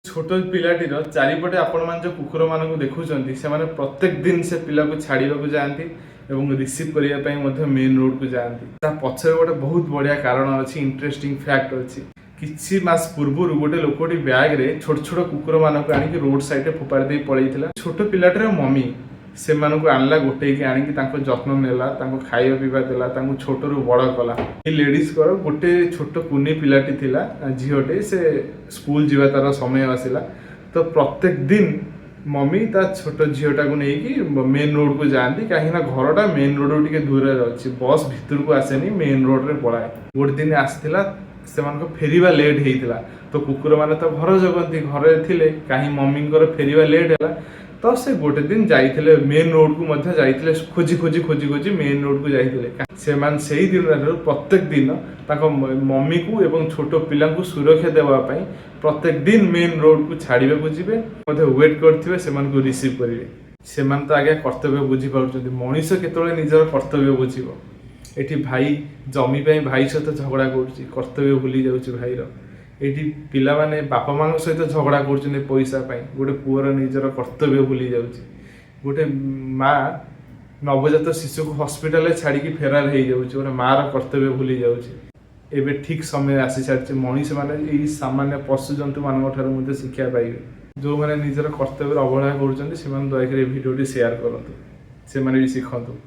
छोट पिलाटीर चारिपटे आपण मान जो कुकुर मान देखुं से प्रत्येक दिन से पिला को छाड़ा जाती और रिसीव करने मेन रोड को जाती पछरे गोटे बहुत बढ़िया कारण अच्छी इंटरेस्टिंग फैक्ट अच्छी किसी मास पूर्व गोटे लोकटी बैग रे छोट छोट कुकुर मानक आनिक रोड साइड फोपाड़ी दे पड़ेगा छोट पिलाटर मम्मी से आनला गोटे आनिक जत्न नेला खाଇବା पीवा देला छोट रू बड़ कला लेडीज को गोटे छोट कुनी पिलाटी थिला झीटे से स्कूल जीवा तार समय आसला तो प्रत्येक दिन मम्मी ता छोट झीटा को लेकिन मेन रोड को जाती कहीं घरटा मेन रोड टे दूर अच्छी बस भितर को आसेनी मेन रोड रे पड़ाए गोटे दिन आसला से फेरवा लेट होता तो कुकुर मैंने तो घर जगती घरे थे कहीं मम्मी फेरवा लेट है तो से गोटे दिन जाइए मेन रोड को जाइए खोजी खोजी खोजी खोजी मेन रोड को जाइए से दिन प्रत्येक दिन मम्मी को एवं छोट पिला सुरक्षा देवाई प्रत्येक दिन मेन रोड को छाड़ा को जी वेट करेंगे से रिसीव करेंगे से तो आगे कर्तव्य बुझीपार मनीष केतले निजर कर्तव्य बुझ एटी भाई जमी भाई सहित झगड़ा कर्तव्य भूली जाऊँ भाईर ये पिला माने बापा माँ सहित झगड़ा कर पैसा गोटे पुअर निजर कर्तव्य भूली जाऊँगी गोटे माँ नवजात शिशु को हॉस्पिटल छाड़ी फेरार हो जाऊँ गोटे माँ कर्तव्य भूली जाऊँगी एबे ठीक समय आसी सारी मनीष मैंने सामान्य पशु जंतु मान शिक्षा पाइबे जो मैंने निजर कर्तव्य अवहेला कर दयाकोर भिडियो शेयर करूँ से भी शिखु।